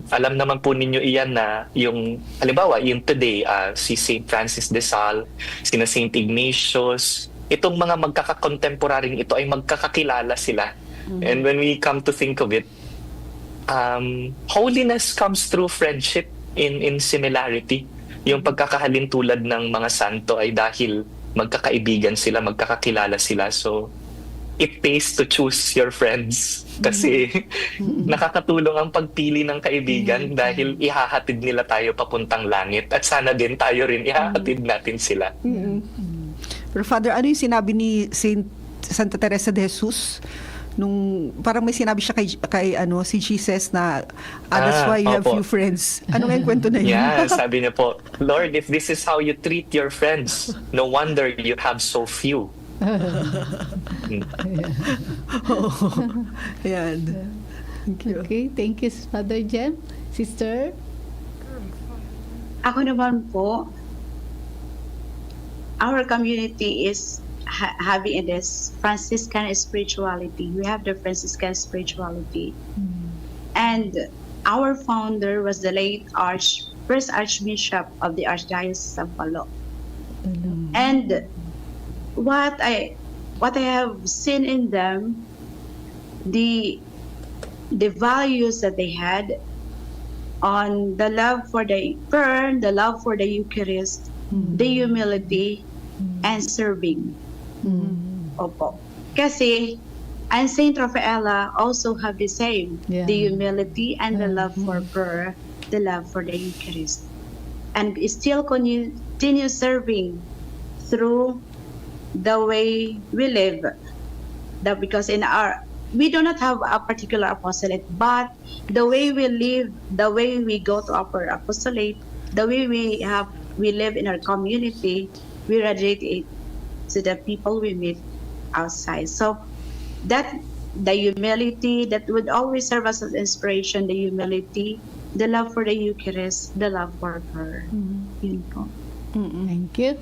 Alam naman po ninyo iyan na yung halimbawa yung today si St. Francis de Sales, sina St. Ignatius, itong mga magkaka-contemporaryong ito ay magkakakilala sila. And when we come to think of it, holiness comes through friendship in similarity. Yung pagkakahalin tulad ng mga santo ay dahil magkakaibigan sila, magkakakilala sila. So it pays to choose your friends kasi nakakatulong ang pagpili ng kaibigan dahil ihahatid nila tayo papuntang langit at sana din tayo rin ihahatid natin sila. Pero Father, ano yung sinabi ni Santa Teresa de Jesus nung parang may sinabi siya kay si Jesus na that's why you have few friends. Ano nga yung kwento na yun? Yeah, sabi niya po, Lord, if this is how you treat your friends, no wonder you have so few. Ayan. Thank you. Okay, thank you, Father Jem. Sister? Ako naman po, our community is having in this Franciscan spirituality. We have the Franciscan spirituality. And our founder was the late first Archbishop of the Archdiocese of Palo. And what I have seen in them, the values that they had on the love for the prayer, the love for the Eucharist, the humility, and serving. Opo. Kasi, and Saint Rafaela also have the same, the humility and the love for prayer, the love for the Eucharist. And still continue serving through the way we live. That because we do not have a particular apostolate, but the way we live, the way we go to our apostolate, the way we live in our community, we radiate it to the people we meet outside. So that the humility that would always serve us as inspiration, the humility, the love for the Eucharist, the love for her. Yun po. Thank you.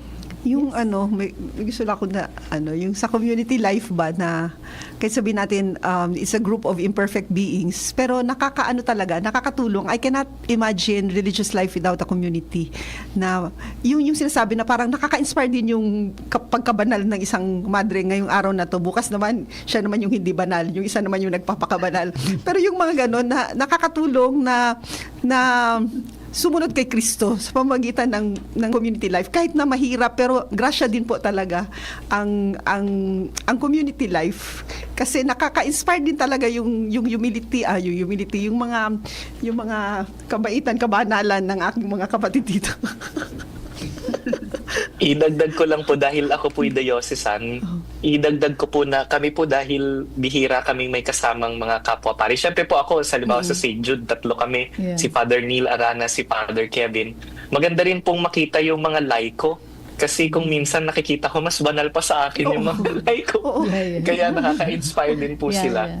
Yung may gusto lang ako na yung sa community life ba na kahit sabihin natin it's a group of imperfect beings pero nakakatulong. I cannot imagine religious life without a community. Na yung sinasabi na parang nakaka-inspire din yung pagkabanal ng isang madre ngayong araw na to. Bukas naman siya naman yung hindi banal, yung isa naman yung nagpapakabanal. Pero yung mga ganon na nakakatulong na sumunod kay Kristo sa pamamagitan ng community life kahit na mahirap pero grasya din po talaga ang community life kasi nakaka-inspire din talaga yung humility yung mga kabaitan kabanalan ng aking mga kapatid dito. Idagdag ko lang po dahil ako po'y diocesan. Idagdag ko po na kami po dahil bihira kaming may kasamang mga kapwa pari. Siyempre po ako, sa St. Jude, 3 kami. Yeah. Si Father Neil Arana, si Father Kevin. Maganda rin pong makita yung mga laiko. Kasi kung minsan nakikita ko, mas banal pa sa akin yung mga laiko. Kaya nakaka-inspire din po sila.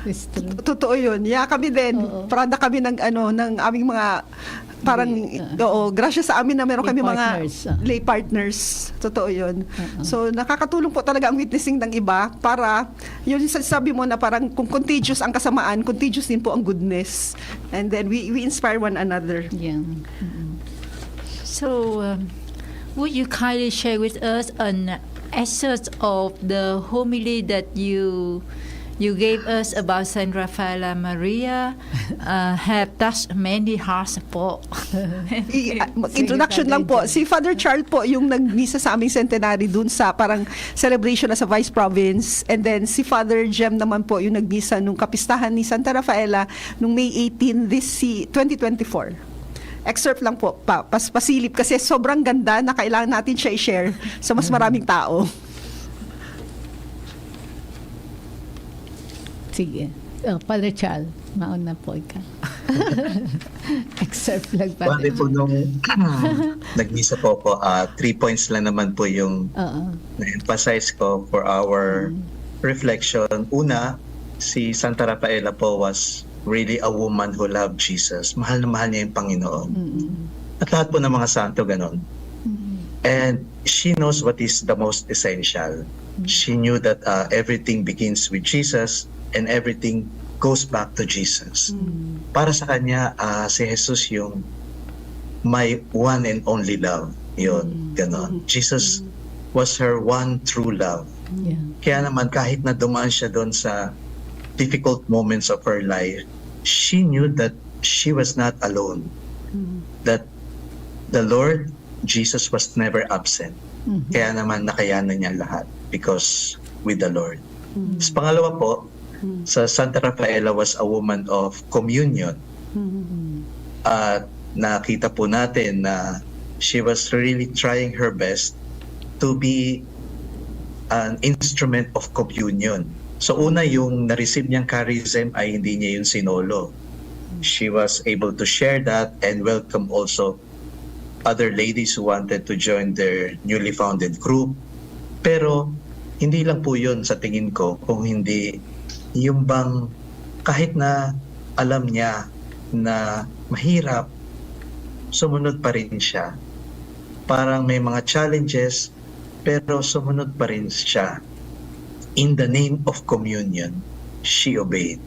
It's true. Totoo yun. Kami din. Prada kami ng aming mga parang grasya sa amin na meron kami mga lay partners. Totoo yun. So nakakatulong po talaga ang witnessing ng iba para yun sabi mo na parang kung contagious ang kasamaan, contagious din po ang goodness. And then we inspire one another. Yeah. So, would you kindly share with us an excerpt of the homily that you gave us about Saint Rafaela Maria? Have touched many hearts po. Introduction lang po. Si Father Charles po yung nagmisa sa aming centenary dun sa parang celebration as a vice province. And then si Father Jem naman po yung nagmisa nung kapistahan ni Santa Rafaela nung May 18 2024. Excerpt lang po, pasilip kasi sobrang ganda na kailangan natin siya i-share sa mas maraming tao. Sige. Padre Chal, mauna po ikaw. Excerpt lang pa. Bale po nung nagmisa po ako, 3 points lang naman po yung na-emphasize ko for our reflection. Una, si Santa Rafaela po was really a woman who loved Jesus. Mahal na mahal niya yung Panginoon. At lahat po ng mga santo ganon. And she knows what is the most essential. She knew that everything begins with Jesus and everything goes back to Jesus. Para sa kanya, si Jesus yung my one and only love. Yun, ganon. Jesus was her one true love. Yeah. Kaya naman kahit na dumaan siya doon sa difficult moments of her life, she knew that she was not alone. That the Lord Jesus was never absent. Kaya naman nakayanan niya lahat because with the Lord. Tapos pangalawa po, sa Santa Rafaela was a woman of communion. At nakita po natin na she was really trying her best to be an instrument of communion. So una, yung na-receive niyang charism ay hindi niya yung sinolo. She was able to share that and welcome also other ladies who wanted to join their newly founded group. Pero hindi lang po yun sa tingin ko kung hindi yung bang kahit na alam niya na mahirap, sumunod pa rin siya. Parang may mga challenges pero sumunod pa rin siya. In the name of communion, she obeyed.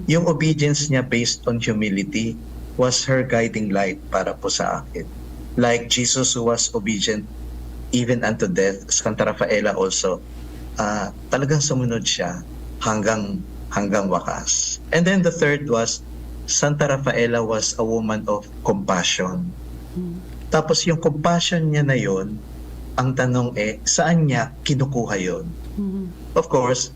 Yung obedience niya based on humility was her guiding light para po sa akin. Like Jesus who was obedient even unto death, Santa Rafaela also, talagang sumunod siya hanggang wakas. And then the third was, Santa Rafaela was a woman of compassion. Tapos yung compassion niya na yon, ang tanong saan niya kinukuha yon? Of course,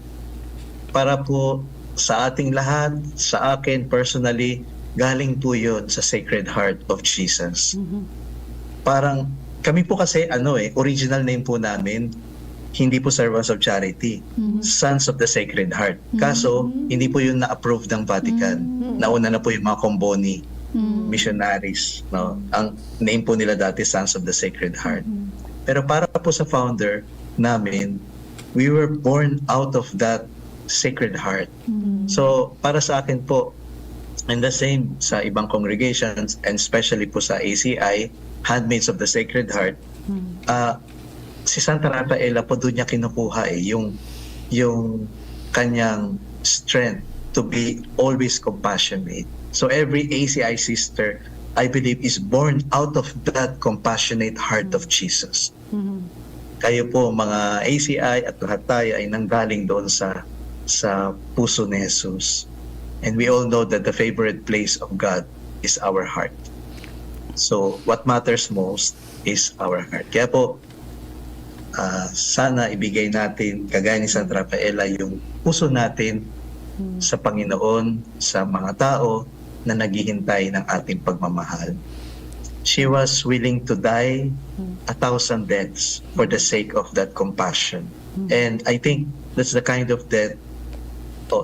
para po sa ating lahat, sa akin personally, galing po yun sa Sacred Heart of Jesus. Parang kami po kasi original name po namin, hindi po Servants of Charity, Sons of the Sacred Heart. Kaso, hindi po yun na-approve ng Vatican. Nauna na po yung mga Comboni missionaries. No? Ang name po nila dati, Sons of the Sacred Heart. Pero para po sa founder namin, we were born out of that Sacred Heart. So, para sa akin po, and the same sa ibang congregations, and especially po sa ACI, Handmaids of the Sacred Heart, si Santa Rafaela po doon niya kinukuha yung kanyang strength to be always compassionate. So every ACI sister, I believe, is born out of that compassionate heart of Jesus. Kayo po mga ACI at lahat tayo ay nanggaling doon sa puso ni Jesus. And we all know that the favorite place of God is our heart. So what matters most is our heart. Kaya po, sana ibigay natin, kagaya ni Santa Rafaela, yung puso natin sa Panginoon, sa mga tao na naghihintay ng ating pagmamahal. She was willing to die 1,000 deaths for the sake of that compassion. And I think that's the kind of death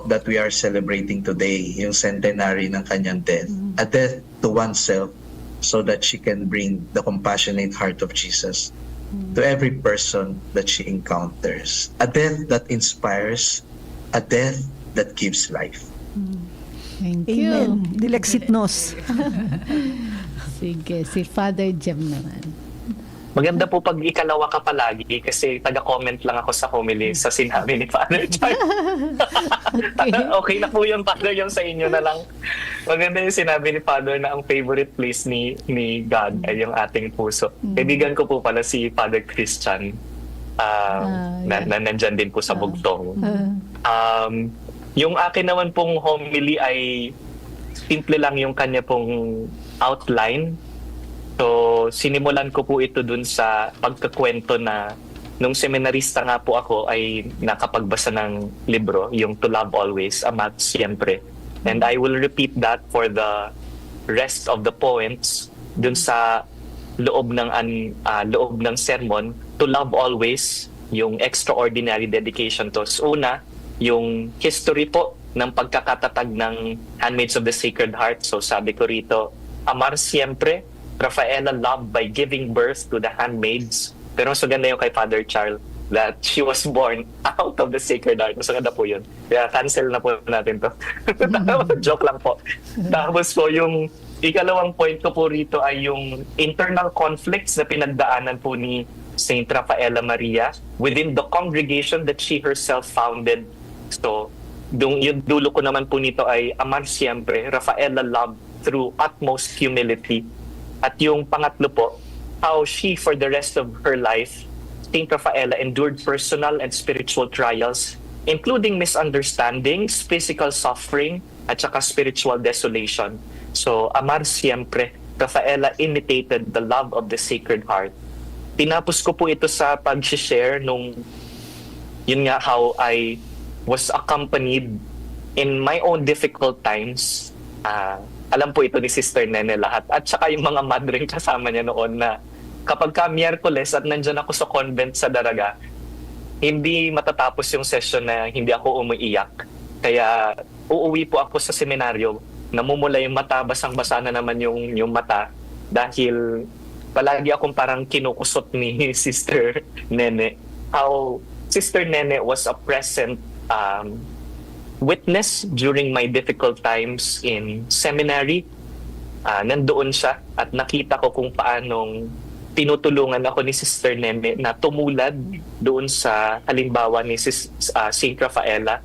that we are celebrating today, yung centenary ng kanyang death. A death to oneself so that she can bring the compassionate heart of Jesus to every person that she encounters. A death that inspires, a death that gives life. Thank you. Amen. Dilexit nos. Sige, si Father Jem naman. Maganda po pag ikalawa ka palagi kasi taga-comment lang ako sa homily sa sinabi ni Father Char. Okay na po yung Father, yung sa inyo na lang. Maganda yung sinabi ni Father na ang favorite place ni God ay yung ating puso. Kaibigan ko po pala si Father Christian na nandyan din po sa Bugtong. Yung akin naman pong homily ay simple lang yung kanya pong outline. So, sinimulan ko po ito dun sa pagkakwento na nung seminarista nga po ako ay nakapagbasa ng libro, yung To Love Always, Amat Siempre. And I will repeat that for the rest of the points dun sa loob ng sermon. To Love Always, yung extraordinary dedication to. So, una, yung history po ng pagkakatatag ng Handmaids of the Sacred Heart. So sabi ko rito, Amar Siempre, Rafaela loved by giving birth to the handmaids. Pero mas maganda yung kay Father Charles that she was born out of the Sacred Heart. Mas maganda po yun. Kaya cancel na po natin to. Joke lang po. Tapos po yung ikalawang point ko po rito ay yung internal conflicts na pinagdaanan po ni Saint Rafaela Maria within the congregation that she herself founded. So, yung dulo ko naman po nito ay Amar Siempre, Rafaela loved through utmost humility. At yung pangatlo po, how she for the rest of her life, Saint Rafaela endured personal and spiritual trials, including misunderstandings, physical suffering, at saka spiritual desolation. So, Amar Siempre, Rafaela imitated the love of the Sacred Heart. Tinapos ko po ito sa pag-share nung, yun nga, how I was accompanied in my own difficult times. Alam po ito ni Sister Nene lahat. At saka yung mga madring kasama niya noon na kapag ka Miyerkules at nandyan ako sa convent sa Daraga, hindi matatapos yung session na hindi ako umiiyak. Kaya uuwi po ako sa seminaryo, namumula yung mata, basang-basa na naman yung mata dahil palagi akong parang kinukusot ni Sister Nene. How Sister Nene was a present witness during my difficult times in seminary. Nandoon siya at nakita ko kung paanong tinutulungan ako ni Sister Neme na tumulad doon sa halimbawa ni Saint Rafaela.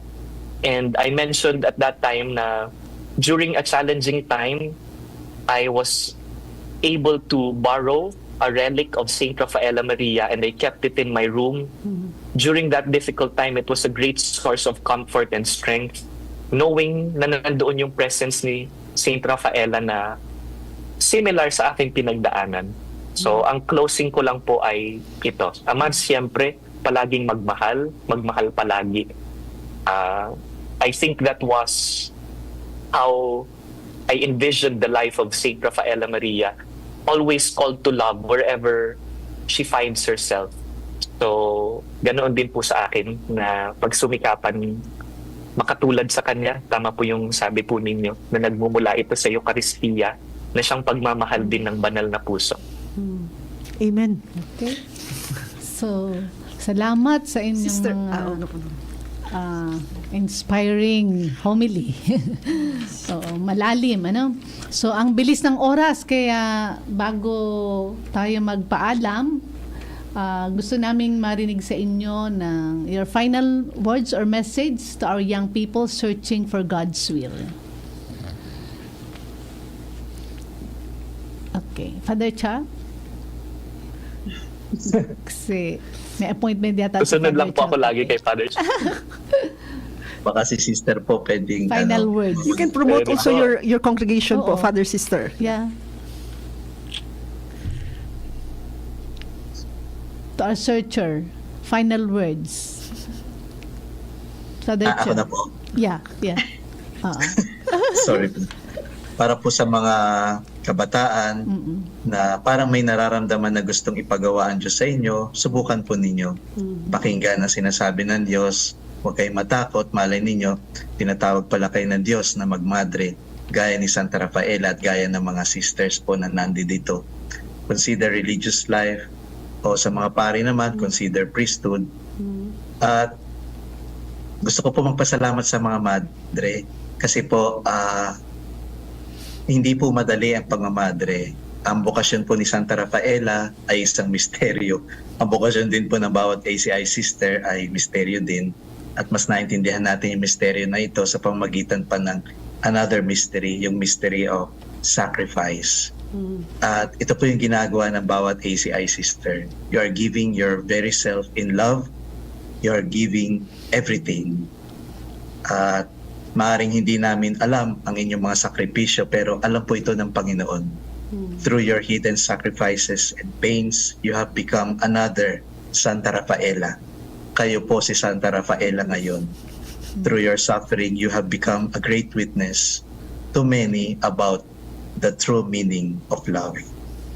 And I mentioned at that time na during a challenging time, I was able to borrow a relic of Saint Rafaela Maria and I kept it in my room. During that difficult time, it was a great source of comfort and strength, knowing na nandoon yung presence ni Saint Rafaela na similar sa aking pinagdaanan. So, ang closing ko lang po ay ito. Ama, siyempre, palaging magmahal palagi. I think that was how I envisioned the life of Saint Rafaela Maria, always called to love wherever she finds herself. So, ganoon din po sa akin na pagsumikapan makatulad sa kanya. Tama po yung sabi po ninyo na nagmumula ito sa Eucharistia na siyang pagmamahal din ng banal na puso. Amen. Okay. So, salamat sa inyong inspiring homily. Oo, malalim, ano? So, ang bilis ng oras, kaya bago tayo magpaalam, gusto naming marinig sa inyo ng your final words or message to our young people searching for God's will. Okay. Father Cha? Kasi may appointment yata. Susunod lang po ako lagi kay Father Cha. Baka si Sister po pwedeng final words. You can promote also your congregation po, Oo. Father, Sister. Yeah. To our searcher, final words. Father Ako Cha. na po. Yeah. Sorry. Para po sa mga kabataan na parang may nararamdaman na gustong ipagawa ang Diyos sa inyo, subukan po ninyo. Pakinggan ang sinasabi ng Diyos. Huwag kayong matakot. Malay ninyo, tinatawag pala kayo ng Diyos na magmadre, gaya ni Santa Rafaela at gaya ng mga sisters po na nandito. Consider religious life, o sa mga pari naman, consider priesthood. At gusto ko po magpasalamat sa mga madre kasi po hindi po madali ang pagmamadre. Ang bokasyon po ni Santa Rafaela ay isang misteryo. Ang bokasyon din po ng bawat ACI sister ay misteryo din. At mas naintindihan natin yung misteryo na ito sa pamamagitan pa ng another mystery, yung mystery of sacrifice. At ito po yung ginagawa ng bawat ACI sister. You are giving your very self in love. You are giving everything. At maaaring hindi namin alam ang inyong mga sakripisyo, pero alam po ito ng Panginoon. Through your hidden sacrifices and pains, you have become another Santa Rafaela. Kayo po si Santa Rafaela ngayon. Through your suffering, you have become a great witness to many about the true meaning of love.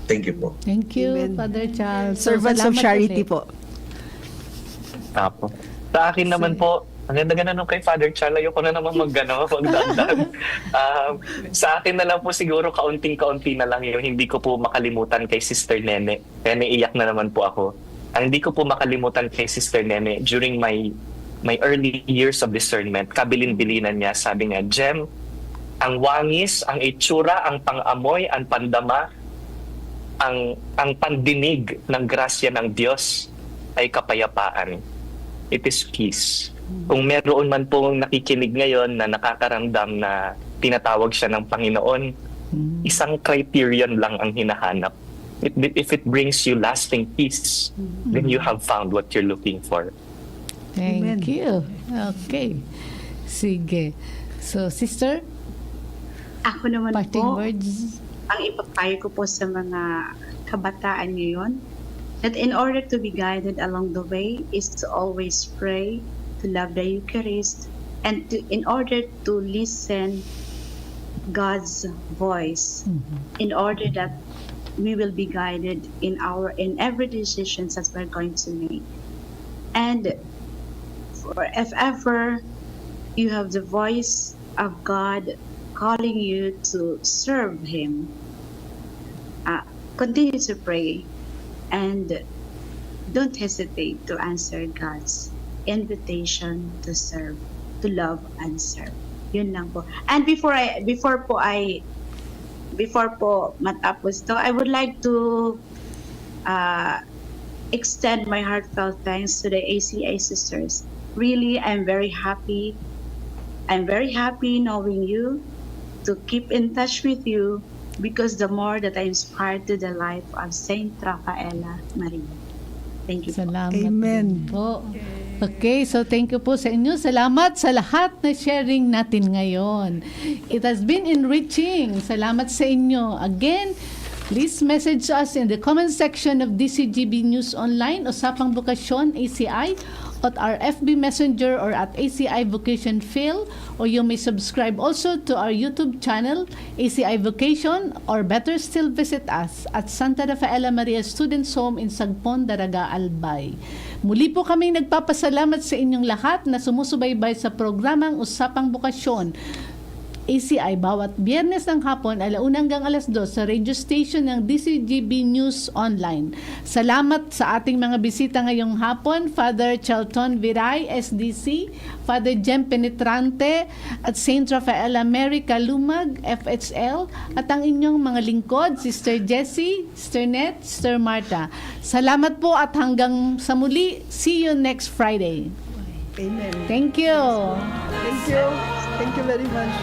Thank you po. Thank you, Father Charles. Servants of salamat Charity ulit. po. Apo. Sa akin naman po, ang ganda-ganda nung kay Father Charles, ayoko na naman magdagdag. Sa akin na lang po siguro kaunting-kaunti na lang yung hindi ko po makalimutan kay Sister Nene. Kaya naiiyak na naman po ako. Ang hindi ko po makalimutan kay Sister Nene during my early years of discernment, kabilin-bilinan niya, sabi niya, Jem, ang wangis, ang itsura, ang pang-amoy, ang pandama, ang pandinig ng grasya ng Diyos ay kapayapaan. It is peace. Kung meron man pong nakikinig ngayon na nakakaramdam na tinatawag siya ng Panginoon, isang criterion lang ang hinahanap. If it brings you lasting peace, then you have found what you're looking for. Thank you. Okay. Sige. So, sister? Ako naman Parting po, words. ang ipapayo ko po sa mga kabataan ngayon, that in order to be guided along the way is to always pray, to love the Eucharist, and in order to listen God's voice, in order that we will be guided in every decisions that we're going to make. And if ever you have the voice of God calling you to serve Him, continue to pray and don't hesitate to answer God's invitation to serve, to love and serve. Yun lang po. And before po matapos to, I would like to extend my heartfelt thanks to the ACI sisters. Really, I'm very happy. I'm very happy knowing you, to keep in touch with you, because the more that I inspired to the life of Saint Rafaela Maria. Thank you. Salamat Amen. din po. Okay, so thank you po sa inyo. Salamat sa lahat na sharing natin ngayon. It has been enriching. Salamat sa inyo. Again, please message us in the comment section of DCGB News Online, Usapang Bukasyon, ACI, at our FB Messenger or at ACI Vocation Phil, or you may subscribe also to our YouTube channel, ACI Vocation, or better still visit us at Santa Rafaela Maria Students Home in Sagpon, Daraga, Albay. Muli po kaming nagpapasalamat sa inyong lahat na sumusubaybay sa programang Usapang Bukasyon, ACI bawat Biyernes ng hapon, 1:00 hanggang 2:00 sa radio station ng DCGB News Online. Salamat sa ating mga bisita ngayong hapon, Father Chelton Viray, SDC, Father Jem Penetrante, at Saint Rafaela Mary Kalumag, FHL, at ang inyong mga lingkod, Sister Jessie, Sister Net, Sister Marta. Salamat po at hanggang sa muli. See you next Friday. Amen. Thank you. Thank you. Thank you very much.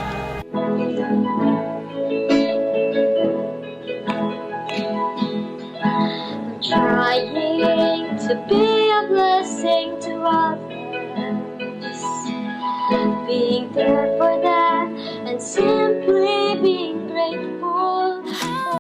Trying to be a blessing to others, being there